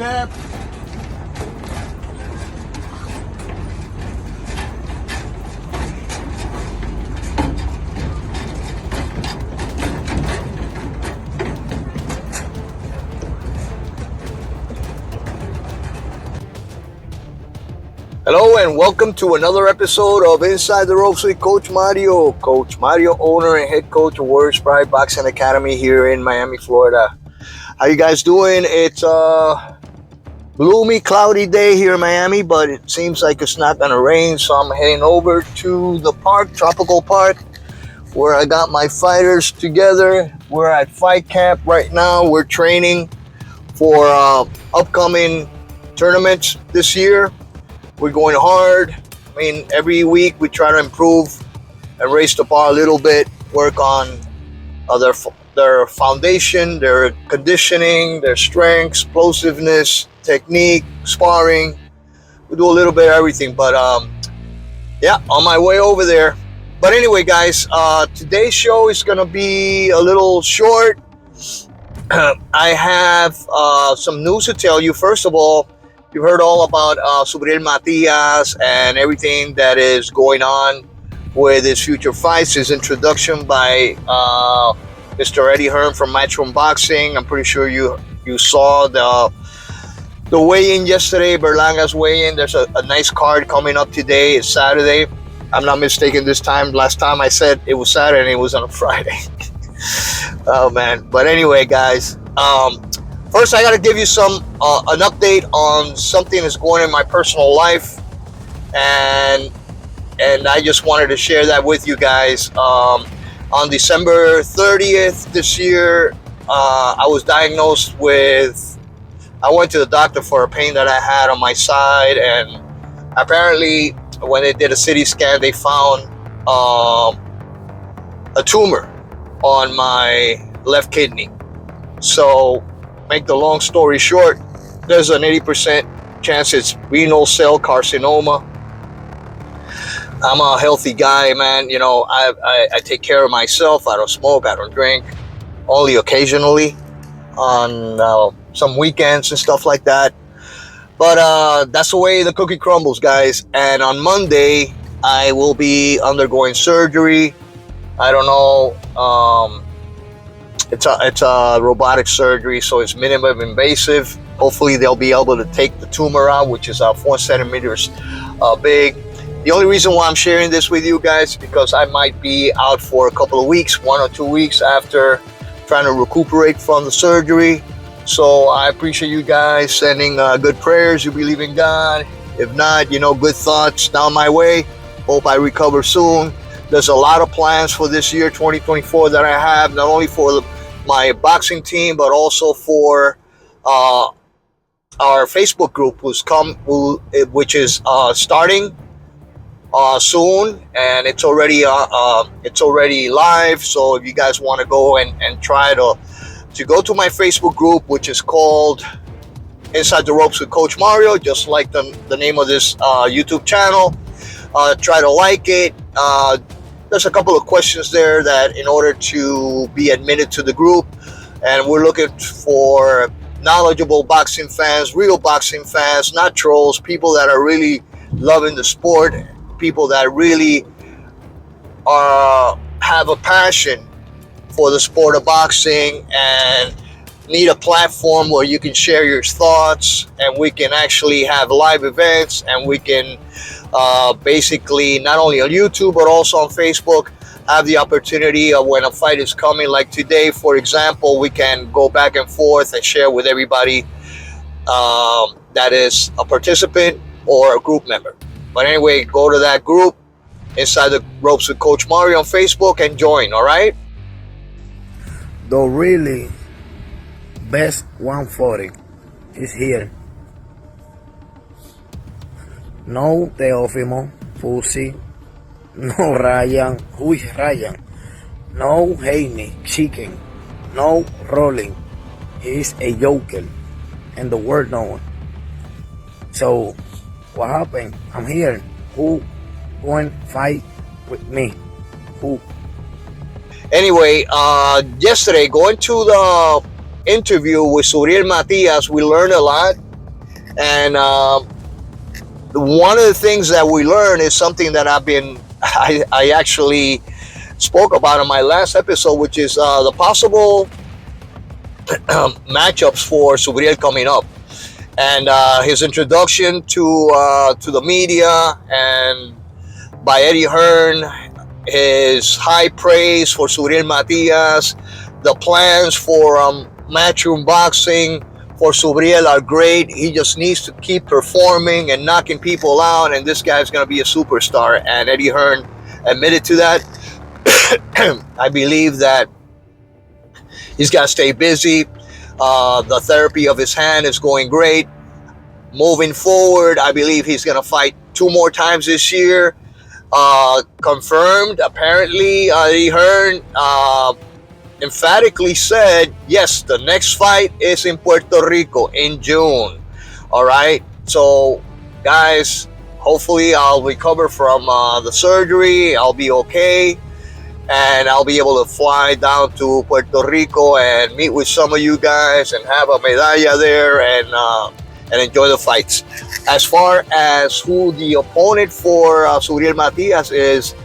cap. Hello and welcome to another episode of Inside the Ropes with Coach Mario. Coach Mario, owner and head coach of Warriors Pride Boxing Academy here in Miami, Florida. How you guys doing? It's a gloomy, cloudy day here in Miami, but it seems like it's not going to rain, so I'm heading over to the park, Tropical Park, where I got my fighters together. We're at fight camp right now. We're training for upcoming tournaments this year. We're going hard. I mean, every week we try to improve and raise the bar a little bit, work on their foundation, their conditioning, their strength, explosiveness, technique, sparring. We do a little bit of everything, but yeah, on my way over there. But anyway, guys, today's show is going to be a little short. I have some news to tell you. First of all, you've heard all about Subriel Matias and everything that is going on with his future fights. His introduction by Mr. Hearn from Matchroom Boxing. I'm pretty sure you saw the weigh-in yesterday, Berlanga's weigh-in. There's a nice card coming up today. It's Saturday. I'm not mistaken this time. Last time I said it was Saturday and it was on a Friday. Oh, man. But anyway, guys, first, I got to give you an update on something that's going on in my personal life, and I just wanted to share that with you guys. On December 30th this year, I was diagnosed with. I went to the doctor for a pain that I had on my side, and apparently, when they did a CT scan, they found a tumor on my left kidney. So, make the long story short, there's an 80% chance it's renal cell carcinoma. I'm a healthy guy, man. You know, I take care of myself. I don't smoke. I don't drink. Only occasionally on some weekends and stuff like that. But that's the way the cookie crumbles, guys. And on Monday, I will be undergoing surgery. I don't know. It's a robotic surgery, so it's minimum invasive. Hopefully, they'll be able to take the tumor out, which is 4 centimeters big. The only reason why I'm sharing this with you guys is because I might be out for a couple of weeks, 1 or 2 weeks after trying to recuperate from the surgery. So I appreciate you guys sending good prayers. You believe in God. If not, good thoughts down my way. Hope I recover soon. There's a lot of plans for this year, 2024, that I have, not only for my boxing team, but also for our Facebook group, which is starting soon, and it's already live. So if you guys want to go and try to go to my Facebook group, which is called Inside the Ropes with Coach Mario, just like the name of this YouTube channel, try to like it. There's a couple of questions there that in order to be admitted to the group, and we're looking for knowledgeable boxing fans, real boxing fans, not trolls, people that are really loving the sport, people that really have a passion for the sport of boxing and need a platform where you can share your thoughts, and we can actually have live events, and we can basically not only on YouTube but also on Facebook have the opportunity of when a fight is coming, like today, for example, we can go back and forth and share with everybody that is a participant or a group member. But anyway, go to that group, Inside the Ropes with Coach Mario on Facebook, and join, all right? The really best 140 is here. No Teófimo, Fusi, no Ryan, who is Ryan? No Haney, Chicken, no Rolling. He's a joker and the word known. So, what happened? I'm here. Who going to fight with me? Who? Anyway, yesterday, going to the interview with Subriel Matias, we learned a lot. And one of the things that we learn is something that I actually spoke about in my last episode, which is the possible matchups for Subriel coming up, and his introduction to the media, and by Eddie Hearn, his high praise for Subriel Matias, the plans for matchroom boxing for Subriel are great. He just needs to keep performing and knocking people out, and this guy's going to be a superstar. And Eddie Hearn admitted to that. I believe that he's got to stay busy. The therapy of his hand is going great. Moving forward, I believe he's going to fight 2 more times this year. Confirmed, apparently, Eddie Hearn emphatically said, yes, the next fight is in Puerto Rico in June. All right. So, guys, hopefully I'll recover from the surgery. I'll be okay. And I'll be able to fly down to Puerto Rico and meet with some of you guys and have a medalla there and enjoy the fights. As far as who the opponent for Subriel Matias is,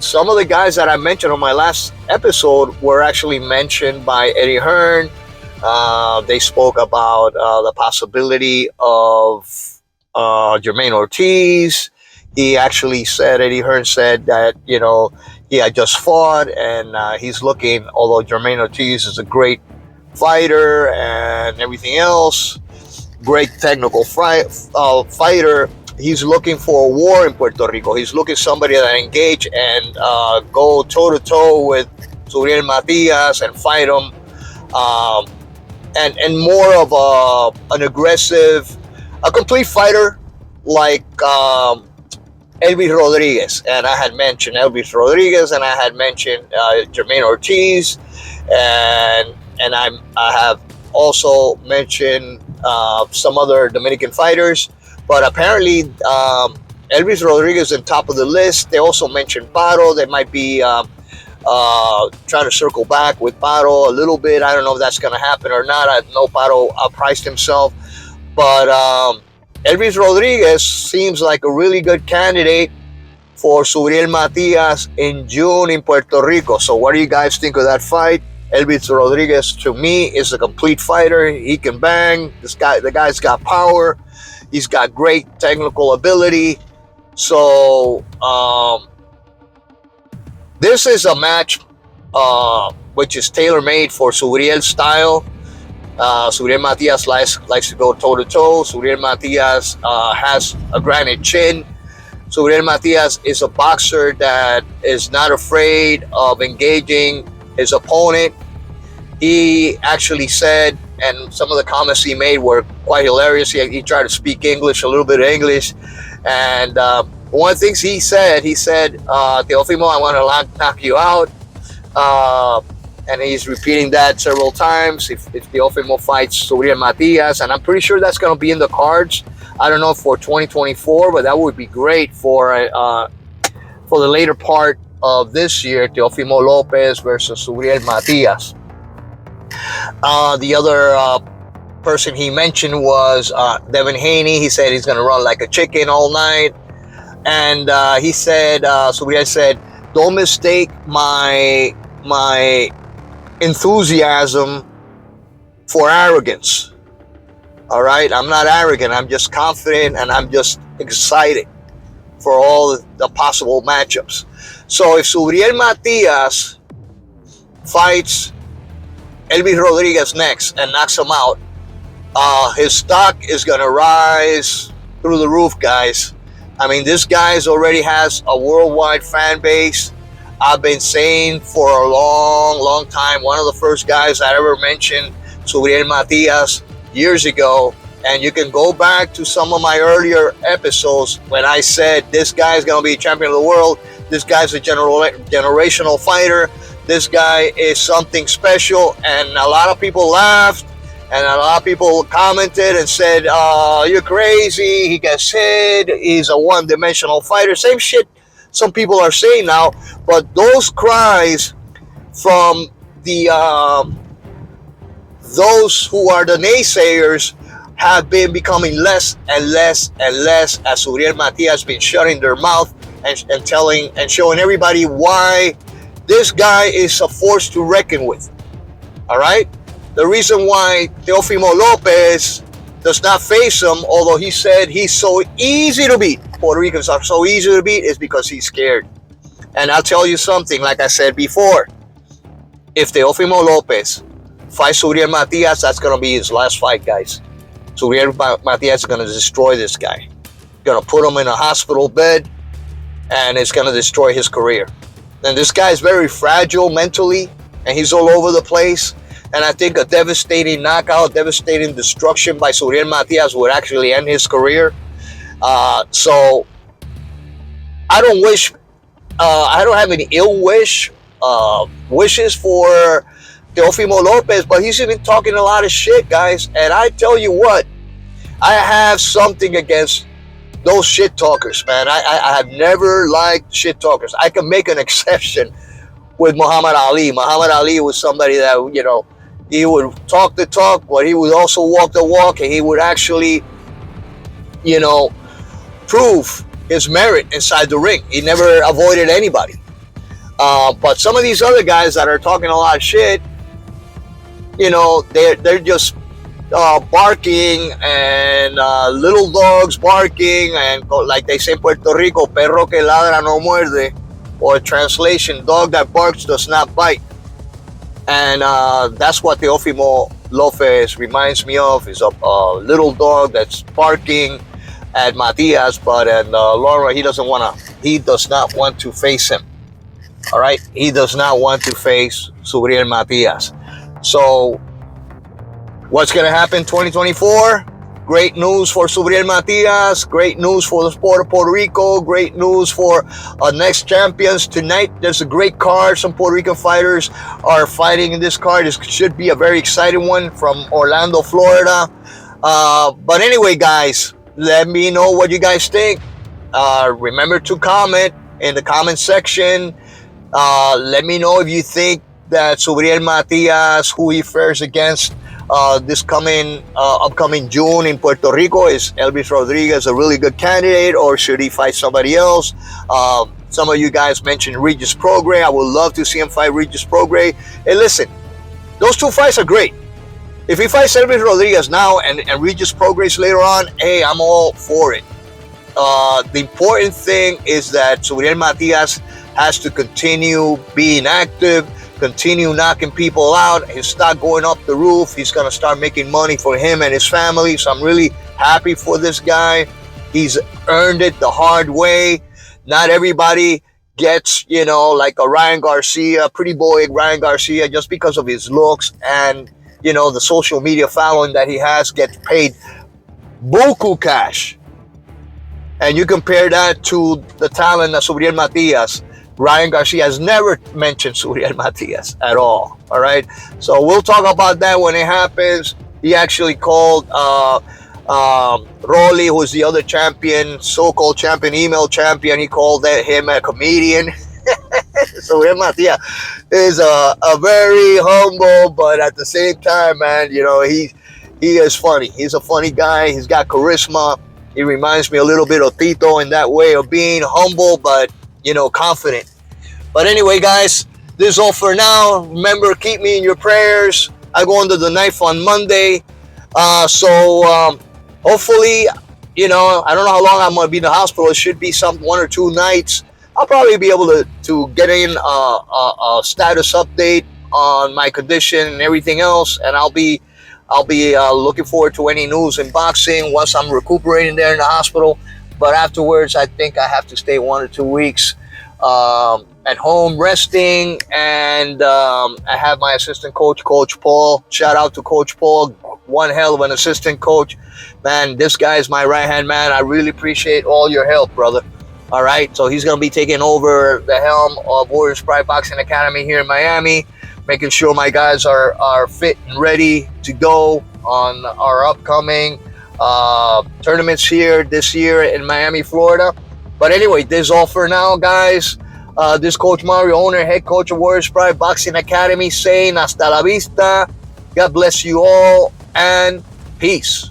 some of the guys that I mentioned on my last episode were actually mentioned by Eddie Hearn. They spoke about the possibility of Jermaine Ortiz. He actually said, Eddie Hearn said that, he had just fought, and he's looking, although Jermaine Ortiz is a great fighter and everything else, great technical fighter, he's looking for a war in Puerto Rico. He's looking somebody that engage and go toe-to-toe with Subriel Matias and fight him, and more of an aggressive, a complete fighter like Elvis Rodriguez. And I had mentioned Elvis Rodriguez, and I had mentioned Jermaine Ortiz, and I have also mentioned some other Dominican fighters. But apparently, Elvis Rodriguez is on top of the list. They also mentioned Paro. They might be trying to circle back with Paro a little bit. I don't know if that's going to happen or not. I know Paro outpriced himself. But Elvis Rodriguez seems like a really good candidate for Subriel Matias in June in Puerto Rico. So what do you guys think of that fight? Elvis Rodriguez, to me, is a complete fighter. He can bang. The guy's got power. He's got great technical ability. So this is a match which is tailor-made for Subriel's style. Subriel Matias likes to go toe-to-toe. Subriel Matias has a granite chin. Subriel Matias is a boxer that is not afraid of engaging his opponent. He actually said, and some of the comments he made were quite hilarious. He tried to speak English, a little bit of English. And one of the things he said, Teofimo, I want to knock you out. And he's repeating that several times. If Teofimo fights Subriel Matias, and I'm pretty sure that's going to be in the cards. I don't know for 2024, but that would be great for the later part of this year. Teofimo Lopez versus Subriel Matias. The other person he mentioned was Devin Haney. He said he's going to run like a chicken all night. And he said, Subriel said, don't mistake my enthusiasm for arrogance. All right, I'm not arrogant. I'm just confident, and I'm just excited for all the possible matchups. So if Subriel Matias fights Elvis Rodriguez next and knocks him out, his stock is going to rise through the roof, guys. I mean, this guy already has a worldwide fan base. I've been saying for a long, long time, one of the first guys I ever mentioned, Subriel Matias, years ago. And you can go back to some of my earlier episodes when I said this guy's going to be champion of the world. This guy's a generational fighter. This guy is something special. And a lot of people laughed. And a lot of people commented and said, you're crazy. He gets hit. He's a one-dimensional fighter. Same shit some people are saying now. But those cries from the those who are the naysayers have been becoming less and less and less as Subriel Matias has been shutting their mouth and telling and showing everybody why this guy is a force to reckon with. All right? The reason why Teofimo Lopez does not face him, although he said he's so easy to beat, Puerto Ricans are so easy to beat, is because he's scared. And I'll tell you something, like I said before, if Teofimo Lopez fights Subriel Matias, that's going to be his last fight, guys. Subriel Matias is going to destroy this guy. Going to put him in a hospital bed, and it's going to destroy his career. And this guy is very fragile mentally, and he's all over the place. And I think a devastating knockout, devastating destruction by Subriel Matias would actually end his career. So I don't wish, I don't have any ill wishes for Teofimo Lopez, but he's been talking a lot of shit, guys. And I tell you what, I have something against those shit talkers, man. I have never liked shit talkers. I can make an exception with Muhammad Ali. Muhammad Ali was somebody that, you know, he would talk the talk, but he would also walk the walk, and he would actually, you know, prove his merit inside the ring. He never avoided anybody. But some of these other guys that are talking a lot of shit, you know, they're just barking and little dogs barking, and like they say in Puerto Rico, perro que ladra no muerde, or translation, dog that barks does not bite. And that's what Teofimo Lopez reminds me of, is a little dog that's barking at Matias, but in the long run, he does not want to face him. All right, he does not want to face Subriel Matias. So what's going to happen 2024? Great news for Subriel Matias. Great news for the sport of Puerto Rico. Great news for next champions. Tonight, there's a great card. Some Puerto Rican fighters are fighting in this card. This should be a very exciting one from Orlando, Florida. But anyway, guys, let me know what you guys think. Remember to comment in the comment section. Let me know if you think that Subriel Matias, who he fares against this upcoming June in Puerto Rico, is Elvis Rodriguez a really good candidate, or should he fight somebody else? Some of you guys mentioned Regis Prograis. I would love to see him fight Regis Prograis. Hey, listen, those two fights are great. If he fights Elvis Rodriguez now and Regis Prograis later on, hey, I'm all for it. The important thing is that Subriel Matias has to continue being active, continue knocking people out. His stock going up the roof. He's going to start making money for him and his family. So I'm really happy for this guy. He's earned it the hard way. Not everybody gets, you know, like a Ryan Garcia, pretty boy Ryan Garcia, just because of his looks and, you know, the social media following that he has, gets paid buku cash. And you compare that to the talent of Subriel Matias. Ryan Garcia has never mentioned Subriel Matias at all. All right. So we'll talk about that when it happens. He actually called Rolly, who's the other champion, so-called champion, email champion. He called him a comedian. Subriel Matias is a very humble, but at the same time, man, you know, he is funny. He's a funny guy. He's got charisma. He reminds me a little bit of Tito in that way of being humble, but, you know, confident. But anyway, guys, this is all for now. Remember, keep me in your prayers. I go under the knife on Monday. So hopefully, you know, I don't know how long I'm going to be in the hospital. It should be 1 or 2 nights. I'll probably be able to get in a status update on my condition and everything else. And I'll be looking forward to any news in boxing once I'm recuperating there in the hospital. But afterwards, I think I have to stay 1 or 2 weeks at home resting. And I have my assistant coach, Coach Paul. Shout out to Coach Paul. One hell of an assistant coach. Man, this guy is my right-hand man. I really appreciate all your help, brother. All right, so he's going to be taking over the helm of Warriors Pride Boxing Academy here in Miami, making sure my guys are fit and ready to go on our upcoming tournaments here this year in Miami, Florida. But anyway, this is all for now, guys. This is Coach Mario, owner, head coach of Warriors Pride Boxing Academy, saying hasta la vista. God bless you all, and peace.